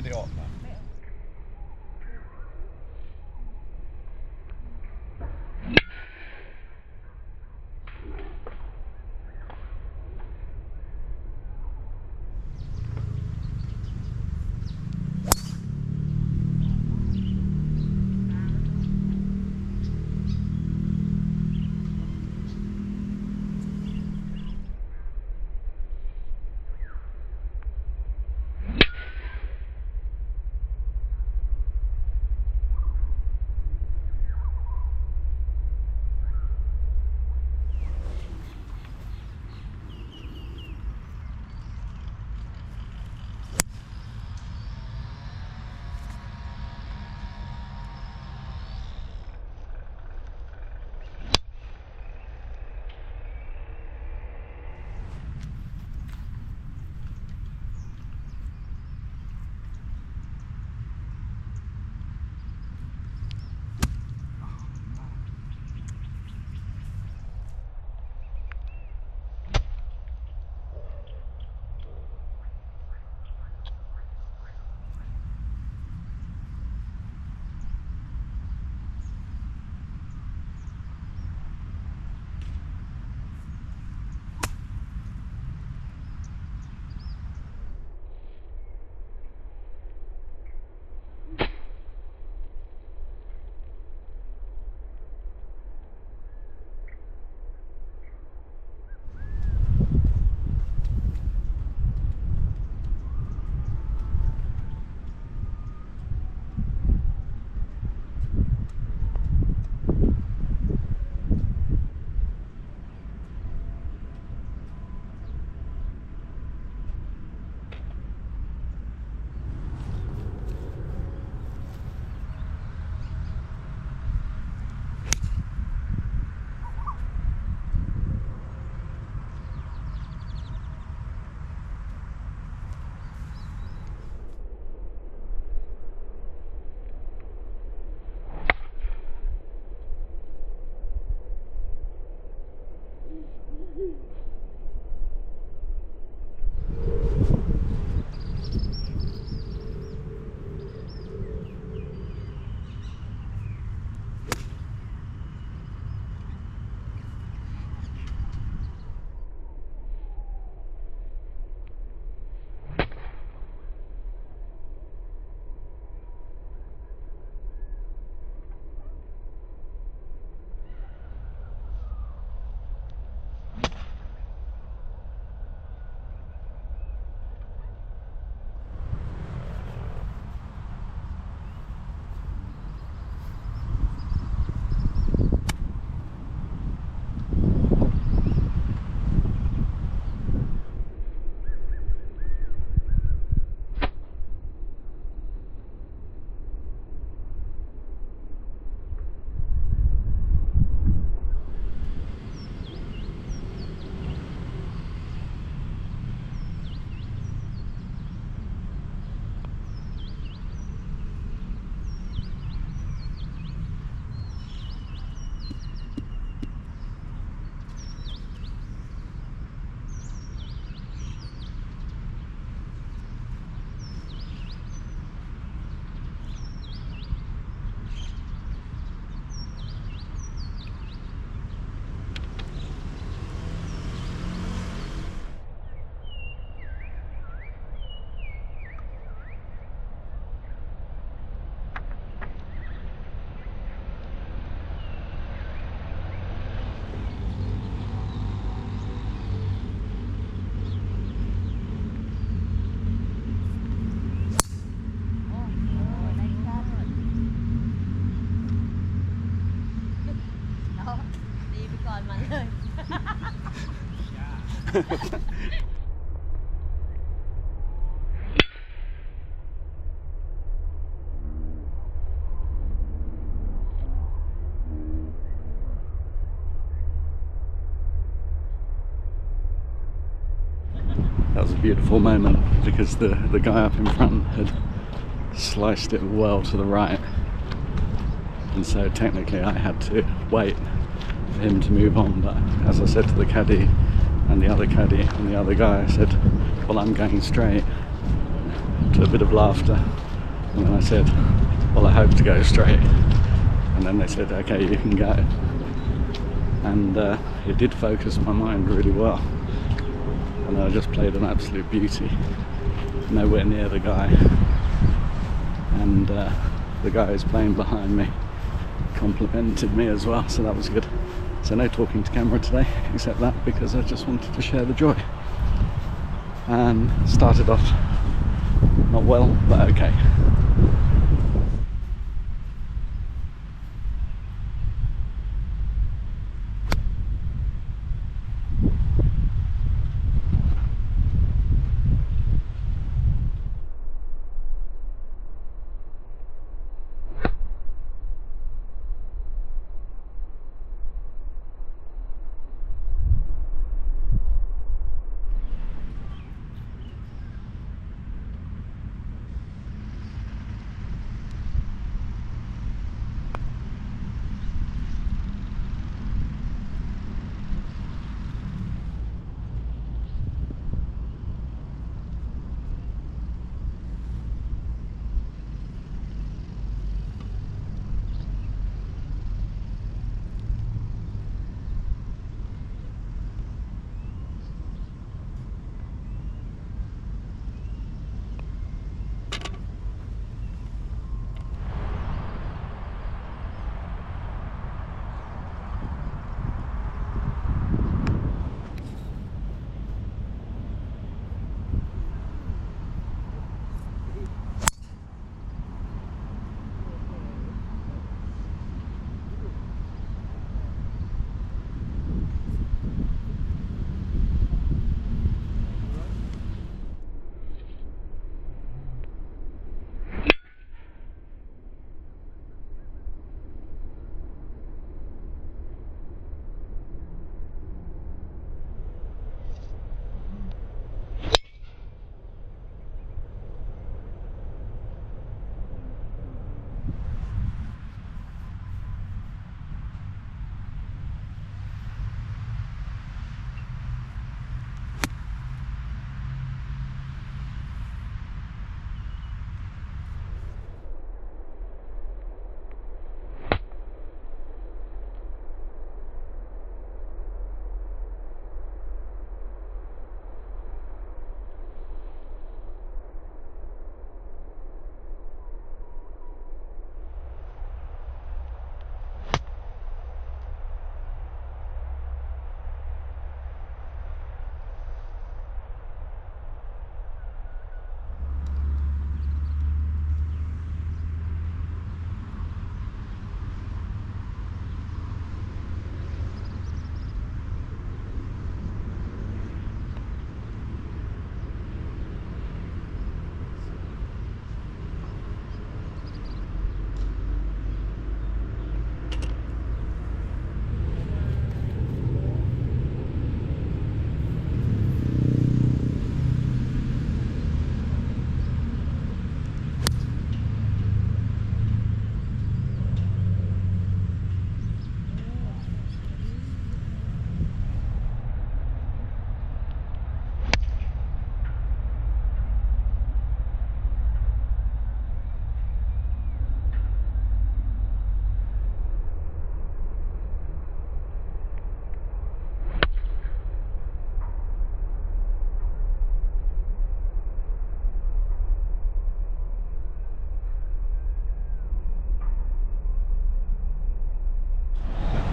ไม่ได้ออกมา That was a beautiful moment because the guy up in front had sliced it well to the right, and so technically I had to wait for him to move on, but as I said to the caddy and the other caddy and the other guy, I said, well, I'm going straight, to a bit of laughter. And then I said, well, I hope to go straight. And then they said, okay, you can go. And it did focus my mind really well. And I just played an absolute beauty. Nowhere near the guy. And the guy who's playing behind me complimented me as well, so that was good. So no talking to camera today, except that because I just wanted to share the joy. And started off not well, but okay.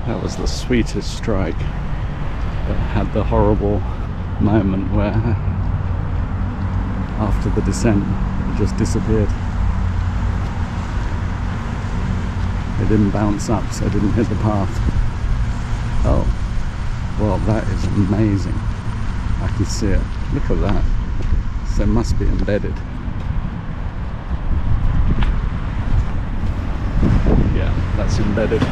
That was the sweetest strike, but had the horrible moment where after the descent it just disappeared. It didn't bounce up, so it didn't hit the path. Oh, well, that is amazing. I can see it. Look at that. So it must be embedded. Yeah, that's embedded.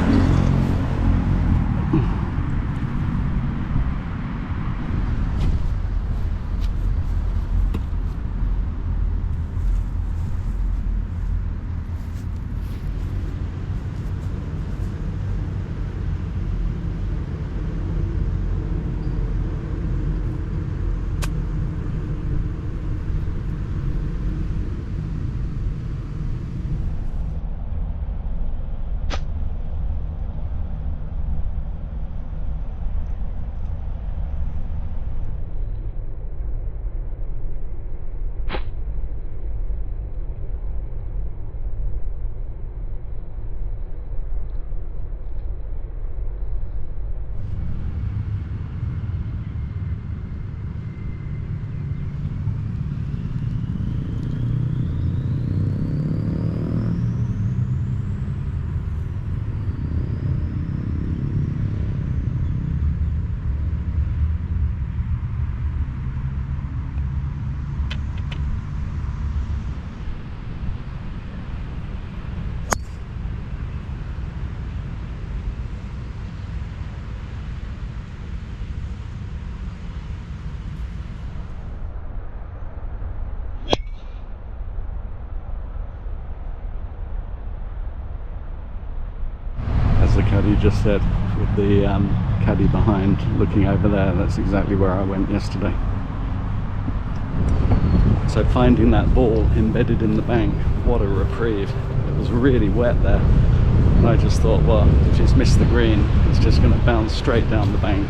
caddy just said, with the caddy behind looking over there. That's exactly where I went yesterday. So finding that ball embedded in the bank, what a reprieve. It was really wet there, and I just thought, well, if it's missed the green, it's just going to bounce straight down the bank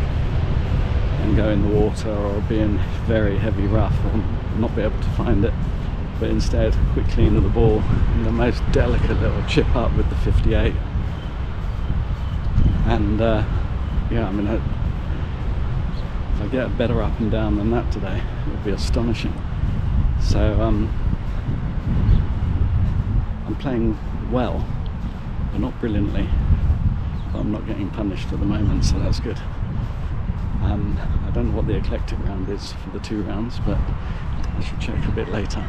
and go in the water, or be in very heavy rough and not be able to find it. But instead, quick clean of the ball, and the most delicate little chip up with the 58. And yeah, I mean, if I get a better up and down than that today, it would be astonishing. So I'm playing well, but not brilliantly. But I'm not getting punished at the moment, so that's good. I don't know what the eclectic round is for the 2 rounds, but I should check a bit later.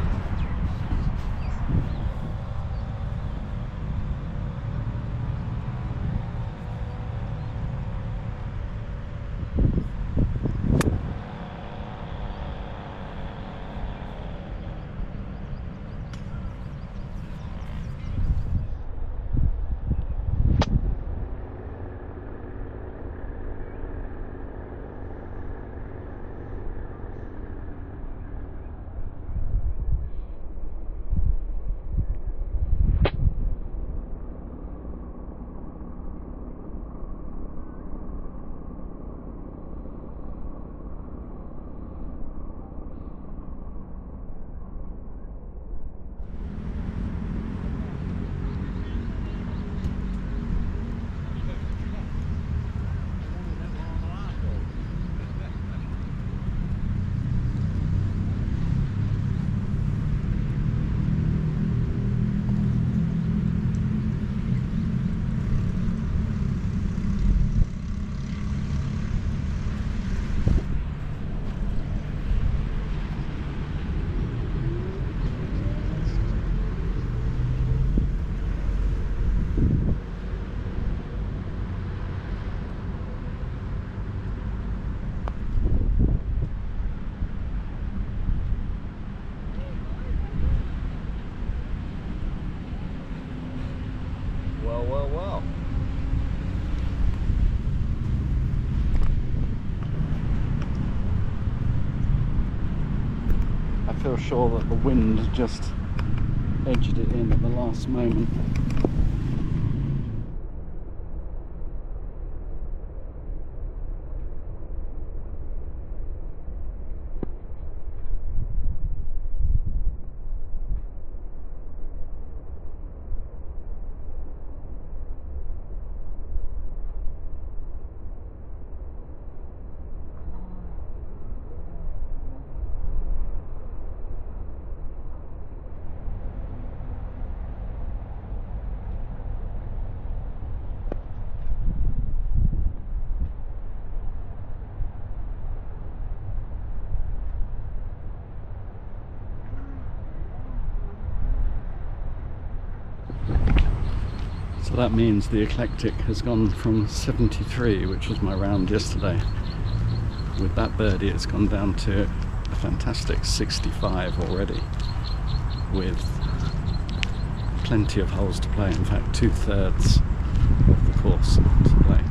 Well. I feel sure that the wind just edged it in at the last moment. So that means the eclectic has gone from 73, which was my round yesterday. With that birdie, it's gone down to a fantastic 65 already, with plenty of holes to play. In fact, 2/3 of the course to play.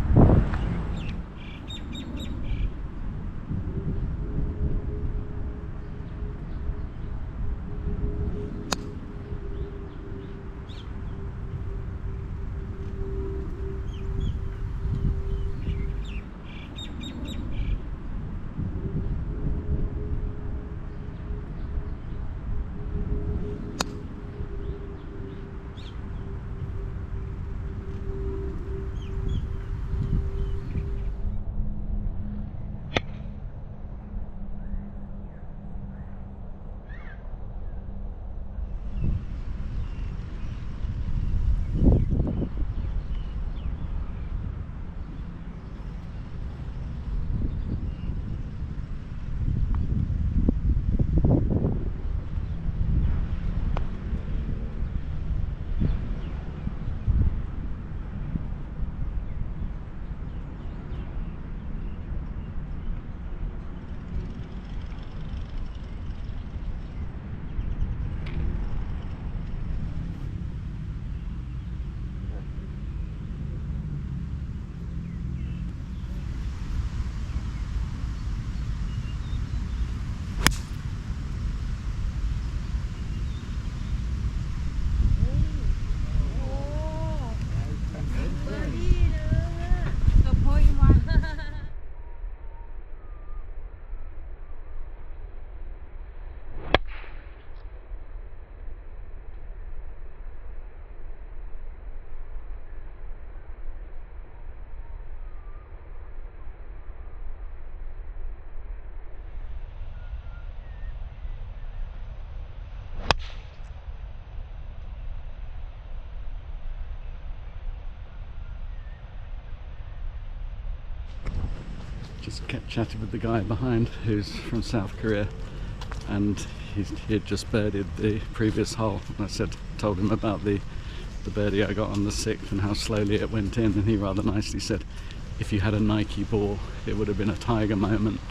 just kept chatting with the guy behind who's from South Korea, and he had just birdied the previous hole, and I told him about the birdie I got on the 6th and how slowly it went in, and he rather nicely said, if you had a Nike ball it would have been a Tiger moment,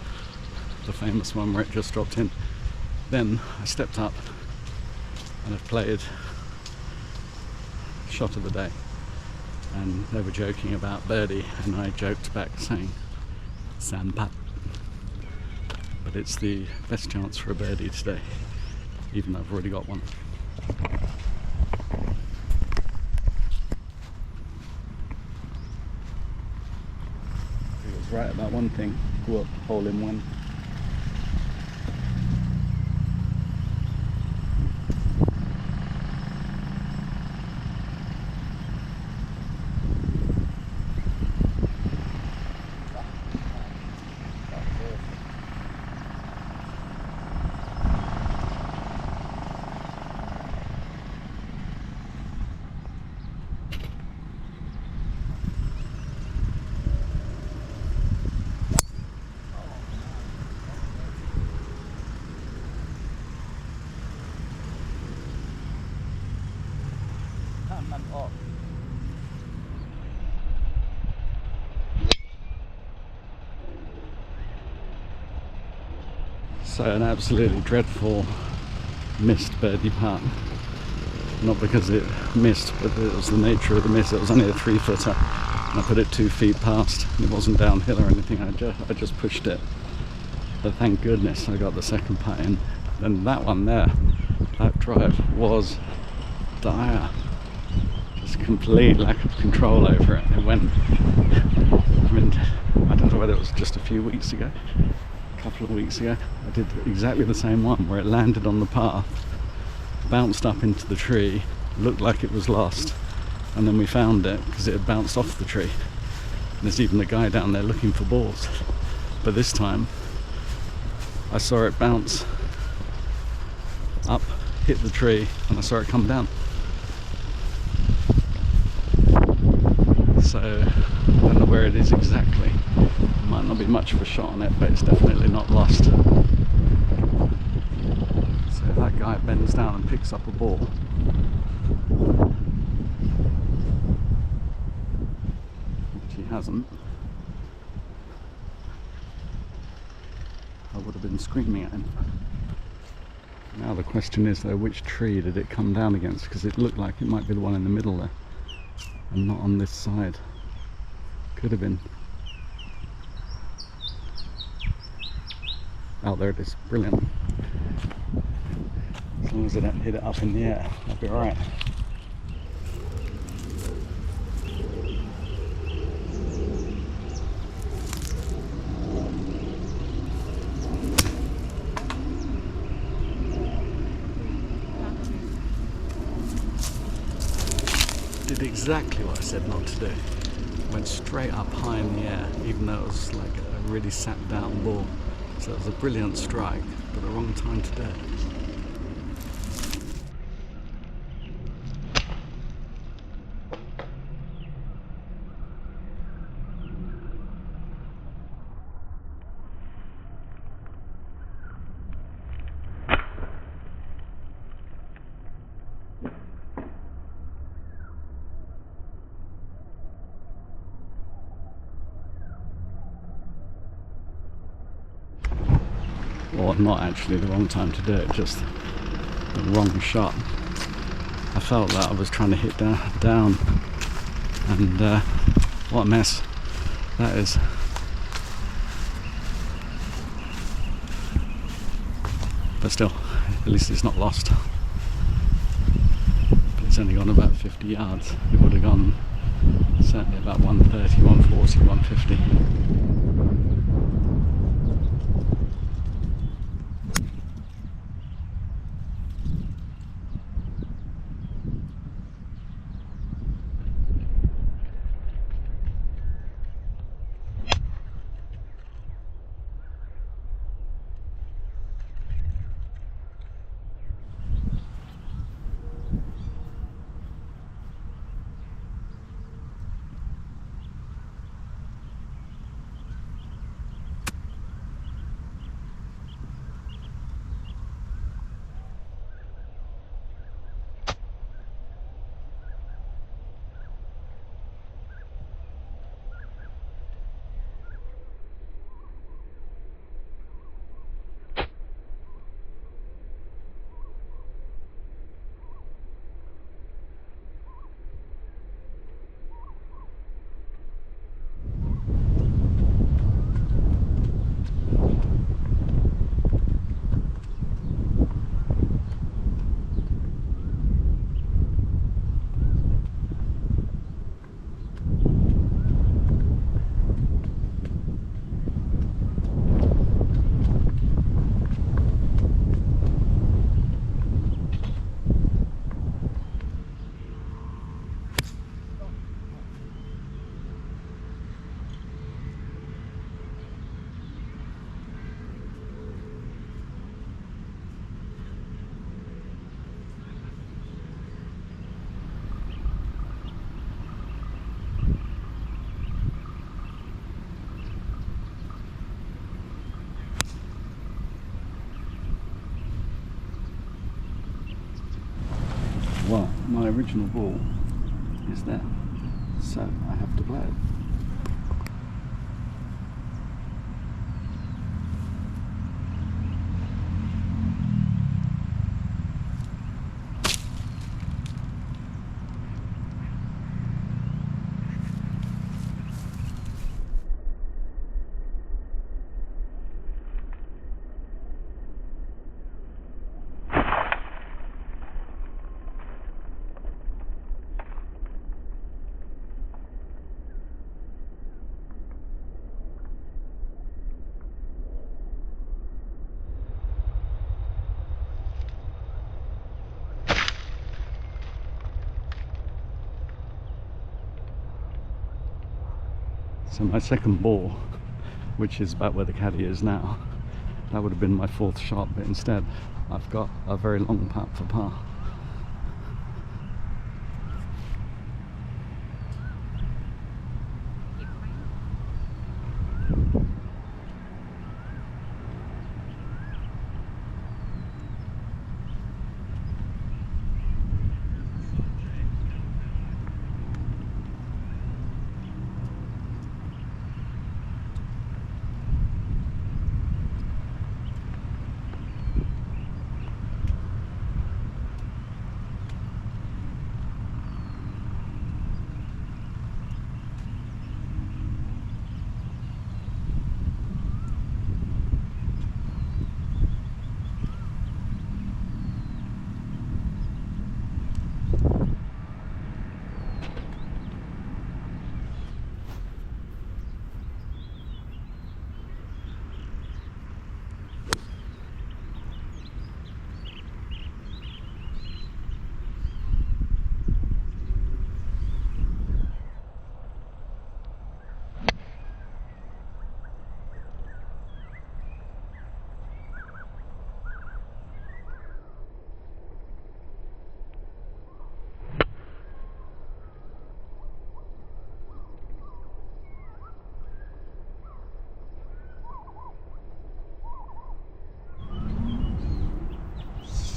the famous one where it just dropped in. Then I stepped up and I've played shot of the day, and they were joking about birdie and I joked back saying sandpat, but it's the best chance for a birdie today, even though I've already got one. It was right about one thing, go up hole in one. So an absolutely dreadful missed birdie putt. Not because it missed, but it was the nature of the miss. It was only a 3-footer, and I put it 2 feet past, and it wasn't downhill or anything. I just pushed it. But thank goodness I got the second putt in. And that one there, that drive was dire. Just complete lack of control over it. It went, I mean, I don't know whether it was just a few weeks ago, a couple of weeks ago, I did exactly the same one where it landed on the path, bounced up into the tree, looked like it was lost, and then we found it because it had bounced off the tree. And there's even a guy down there looking for balls. But this time I saw it bounce up, hit the tree, and I saw it come down. So I don't know where it is exactly. Might not be much of a shot on it, but it's definitely not lost. So if that guy bends down and picks up a ball, which he hasn't, I would have been screaming at him. Now the question is though, which tree did it come down against? Because it looked like it might be the one in the middle there, and not on this side. Could have been. Oh, there it is. Brilliant. As long as I don't hit it up in the air, I'll be alright. Did exactly what I said not to do. Went straight up high in the air, even though it was like a really sat down ball. So it was a brilliant strike, but the wrong time to do it. Or not actually the wrong time to do it, just the wrong shot. I felt that I was trying to hit down, and what a mess that is. But still, at least it's not lost. But it's only gone about 50 yards. It would have gone certainly about 130, 140, 150. my original ball is there, so I have to play it. So my second ball, which is about where the caddy is now, that would have been my fourth shot, but instead I've got a very long putt for par.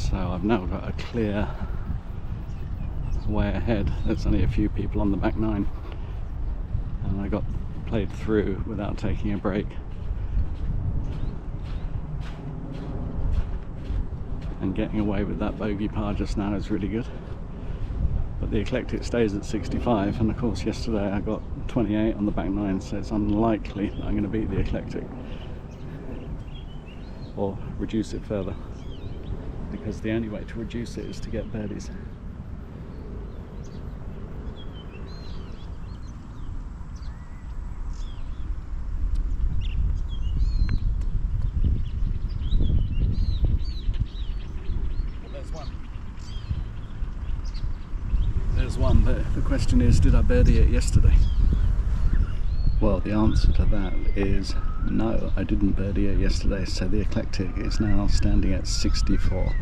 So I've now got a clear way ahead. There's only a few people on the back nine, and I got played through without taking a break. And getting away with that bogey par just now is really good. But the eclectic stays at 65, and of course yesterday I got 28 on the back nine, so it's unlikely that I'm going to beat the eclectic or reduce it further, because the only way to reduce it is to get birdies. There's one, but the question is, did I birdie it yesterday? Well, the answer to that is no, I didn't birdie it yesterday, so the eclectic is now standing at 64.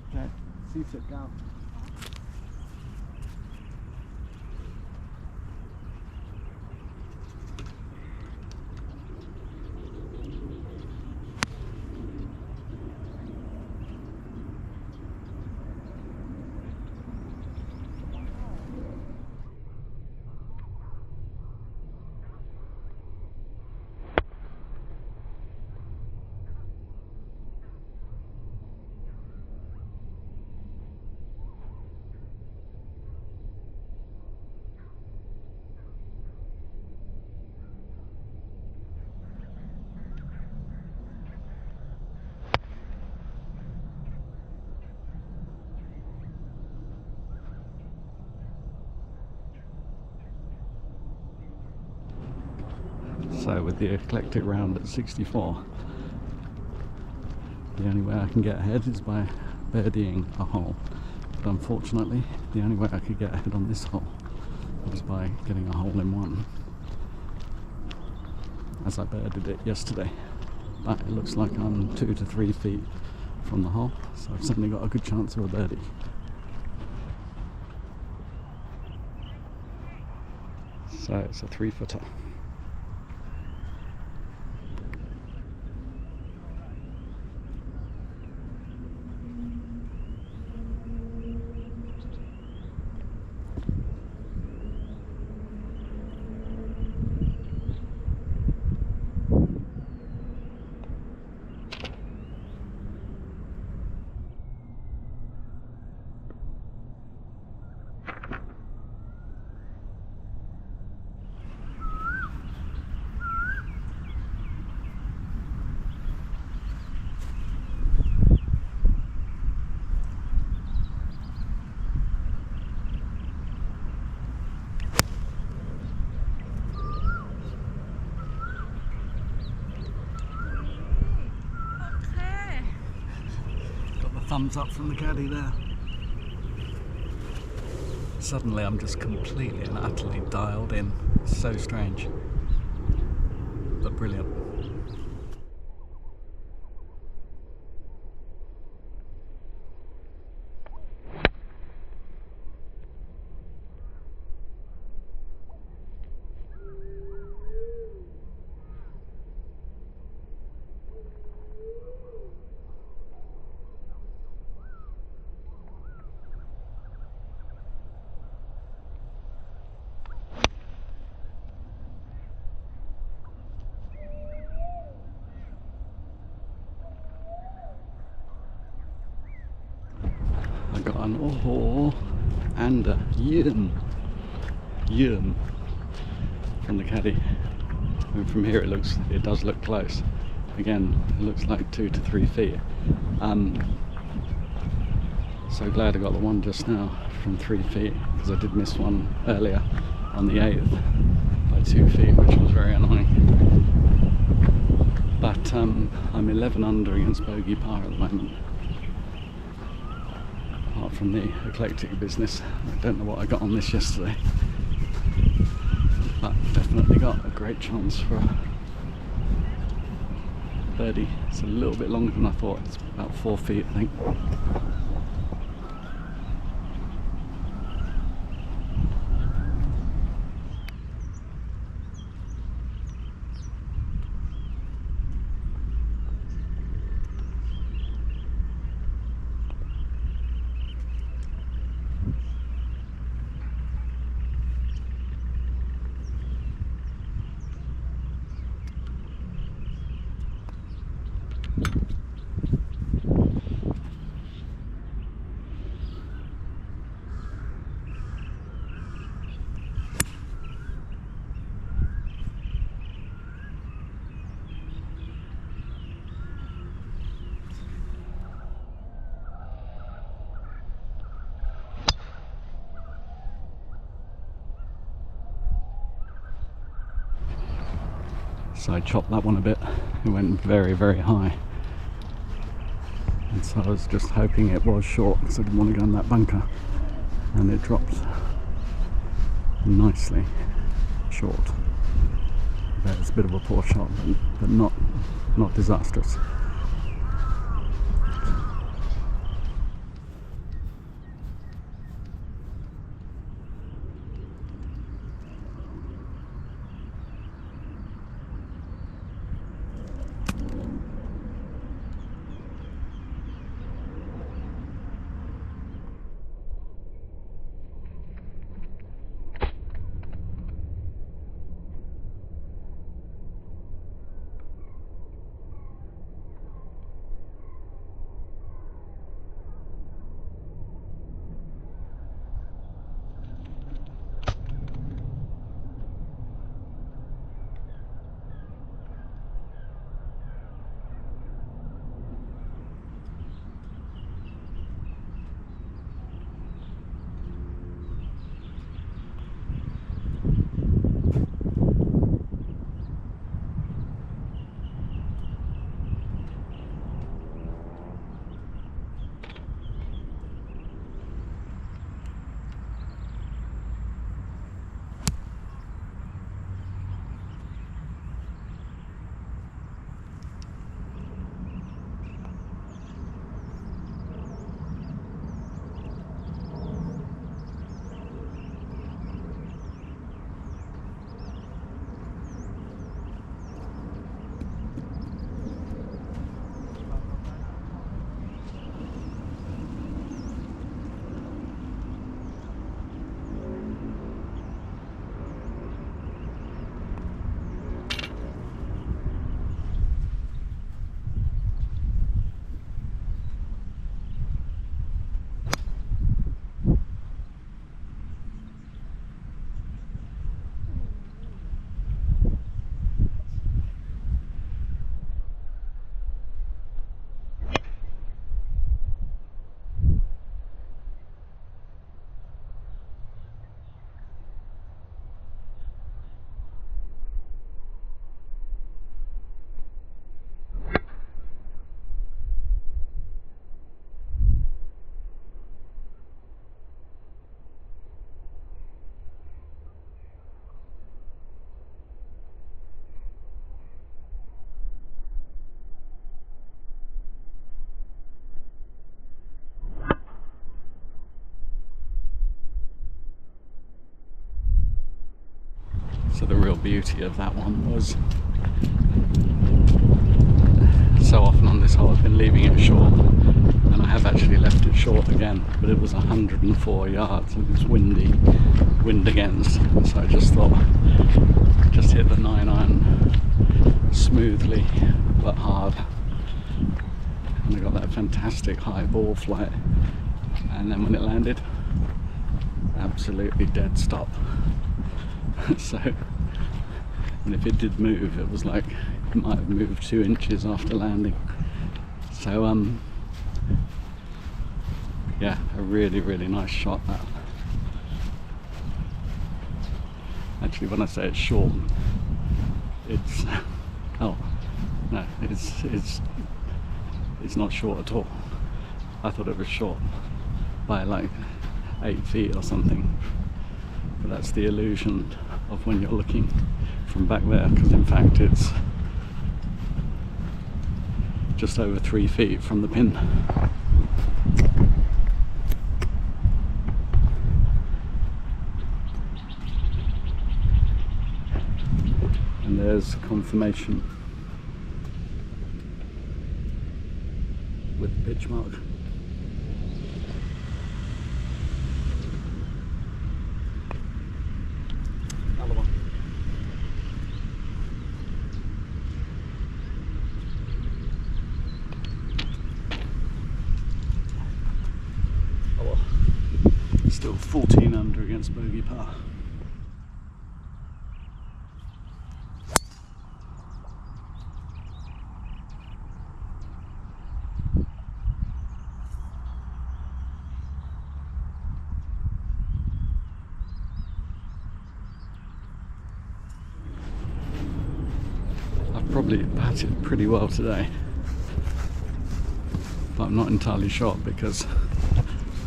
Okay, seats it down. So with the eclectic round at 64, the only way I can get ahead is by birdieing a hole. But unfortunately, the only way I could get ahead on this hole was by getting a hole in one, as I birdied it yesterday. But it looks like I'm 2 to 3 feet from the hole, so I've certainly got a good chance of a birdie. So it's a 3-footer. Thumbs up from the caddy there. Suddenly I'm just completely and utterly dialed in. So strange, but brilliant. I got an oh and a yum from the caddy, and from here it does look close. Again, it looks like 2 to 3 feet. So glad I got the one just now from 3 feet, because I did miss one earlier on the 8th by 2 feet, which was very annoying. But I'm 11 under against bogey par at the moment. Apart from the eclectic business, I don't know what I got on this yesterday, but definitely got a great chance for a birdie. It's a little bit longer than I thought. It's about 4 feet, I think. So I chopped that one a bit. It went very, very high, and so I was just hoping it was short because I didn't want to go in that bunker, and it dropped nicely short. But it's a bit of a poor shot, but not disastrous. So the real beauty of that one was, so often on this hole I've been leaving it short, and I have actually left it short again, but it was 104 yards and it's windy, wind against, so I just thought, just hit the 9-iron smoothly but hard, and I got that fantastic high ball flight, and then when it landed, absolutely dead stop. So, and if it did move, it was like it might have moved 2 inches after landing. So yeah, a really nice shot that. Actually, when I say it's short, it's oh no, it's not short at all. I thought it was short by like 8 feet or something, but that's the illusion of when you're looking from back there, because in fact it's just over 3 feet from the pin. And there's confirmation with the pitch mark. Another one. Oh well. Still 14 under against bogey par. I've probably patted pretty well today, but I'm not entirely sure because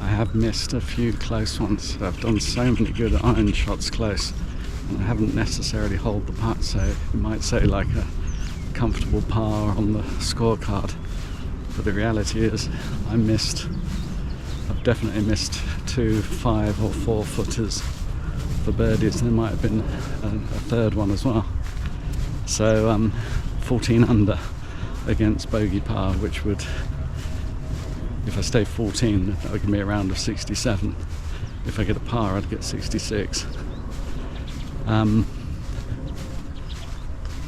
I have missed a few close ones. I've done so many good iron shots close, and I haven't necessarily holed the putt, so you might say like a comfortable par on the scorecard, but the reality is I've definitely missed 2 5 or 4 footers for birdies. There might have been a third one as well. So 14 under against bogey par, which would, if I stay 14, that would give me a round of 67. If I get a par, I'd get 66.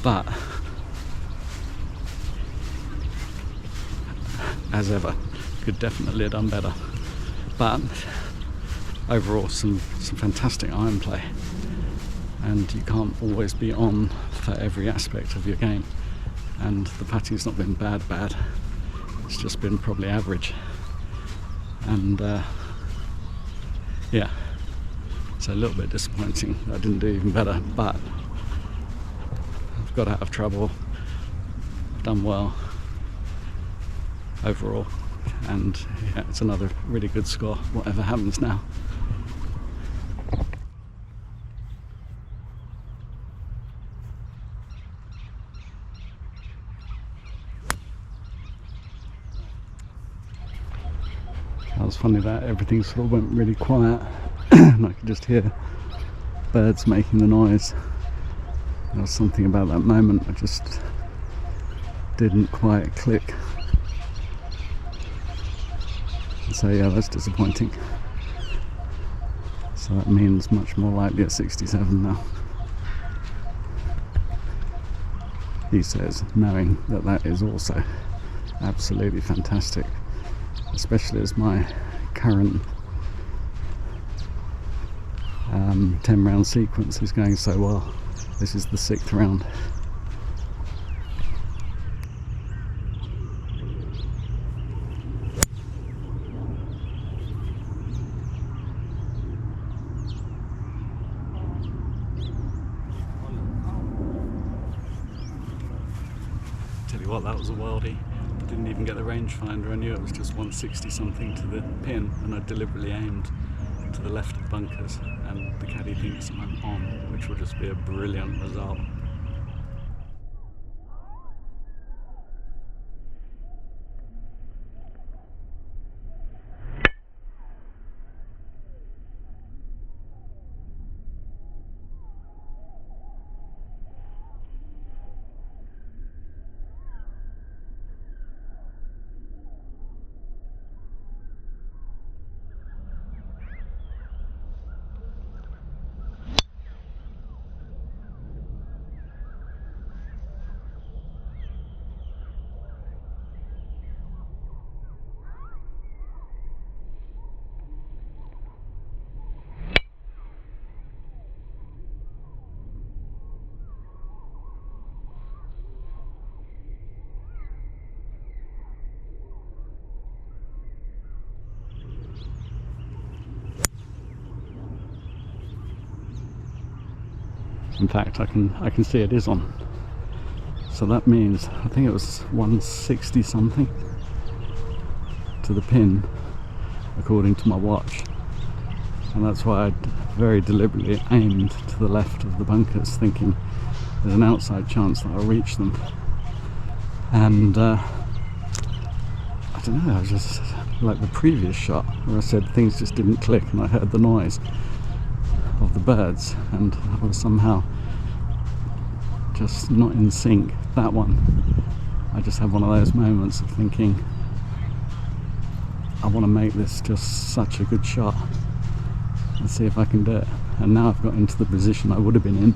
But as ever, could definitely have done better. But overall, some fantastic iron play, and you can't always be on for every aspect of your game. And the putting's not been bad. It's just been probably average. And yeah, it's a little bit disappointing that I didn't do even better, but I've got out of trouble, I've done well overall, and yeah, it's another really good score, whatever happens now. That was funny that everything sort of went really quiet and I could just hear birds making the noise. There was something about that moment I just didn't quite click. So yeah, that's disappointing. So that means much more likely at 67 now. He says, knowing that that is also absolutely fantastic, especially as my current 10 round sequence is going so well. This is the 6th round. Tell you what, that was a worldie. I didn't even get the rangefinder. I knew it was just 160 something to the pin, and I deliberately aimed to the left of bunkers, and the caddy thinks I'm on, which will just be a brilliant result. In fact, I can see it is on. So that means I think it was 160 something to the pin, according to my watch. And that's why I very deliberately aimed to the left of the bunkers, thinking there's an outside chance that I'll reach them. And I don't know, I was just like the previous shot where I said things just didn't click, and I heard the noise of the birds and I was somehow just not in sync. That one, I just had one of those moments of thinking, I want to make this just such a good shot and see if I can do it. And now I've got into the position I would have been in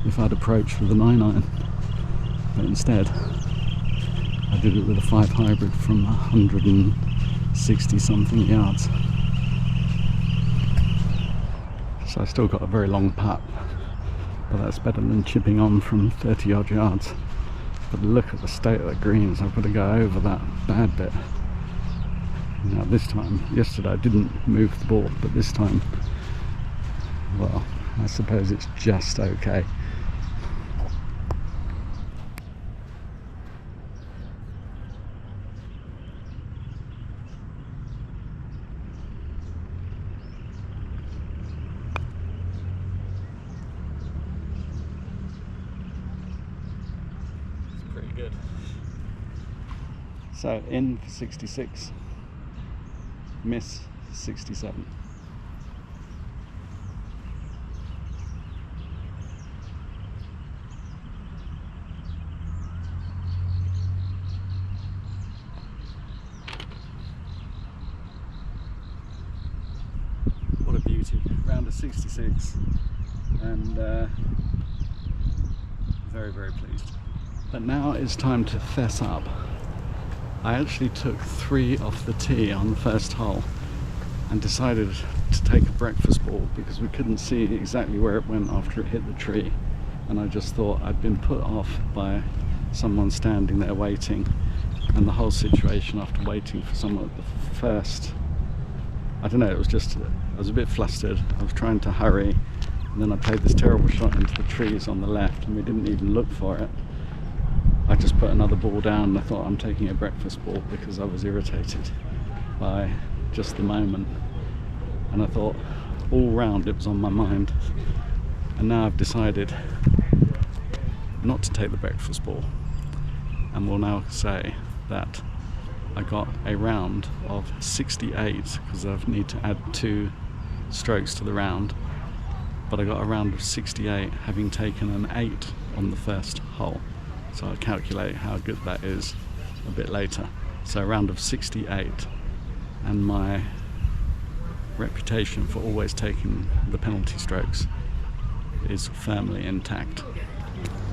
if I'd approached with a 9-iron, but instead I did it with a 5 hybrid from 160 something yards. So I still got a very long putt, but that's better than chipping on from 30 odd yards. But look at the state of the greens, I've got to go over that bad bit. Now this time, yesterday I didn't move the ball, but this time, well, I suppose it's just okay. Pretty good. So in for 66, miss 67. What a beauty. Round of 66, and very, very pleased. But now it's time to fess up. I actually took 3 off the tee on the first hole and decided to take a breakfast ball because we couldn't see exactly where it went after it hit the tree, and I just thought I'd been put off by someone standing there waiting, and the whole situation after waiting for someone at the first, I don't know, it was just, I was a bit flustered. I was trying to hurry, and then I played this terrible shot into the trees on the left and we didn't even look for it. I just put another ball down and I thought I'm taking a breakfast ball because I was irritated by just the moment, and I thought all round it was on my mind, and now I've decided not to take the breakfast ball, and will now say that I got a round of 68 because I need to add 2 strokes to the round, but I got a round of 68 having taken an 8 on the first hole. So I'll calculate how good that is a bit later. So a round of 68, and my reputation for always taking the penalty strokes is firmly intact.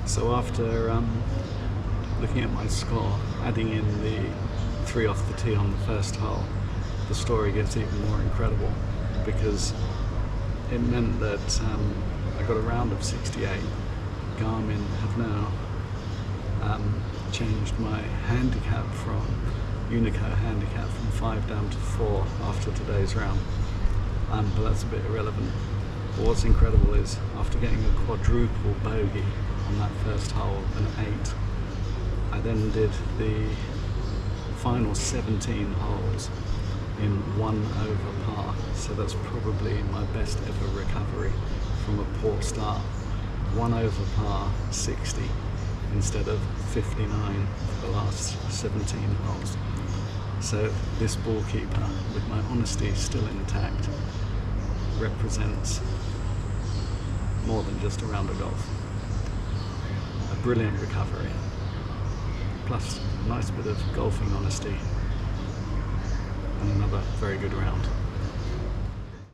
So after looking at my score, adding in the 3 off the tee on the first hole, the story gets even more incredible, because it meant that I got a round of 68. Garmin have now changed my handicap from Unico handicap from 5 down to 4 after today's round, but that's a bit irrelevant. But what's incredible is after getting a quadruple bogey on that first hole, an 8, I then did the final 17 holes in 1 over par, so that's probably my best ever recovery from a poor start. 1 over par 60 instead of 59 for the last 17 holes. So this ball keeper, with my honesty still intact, represents more than just a round of golf. A brilliant recovery, plus a nice bit of golfing honesty, and another very good round.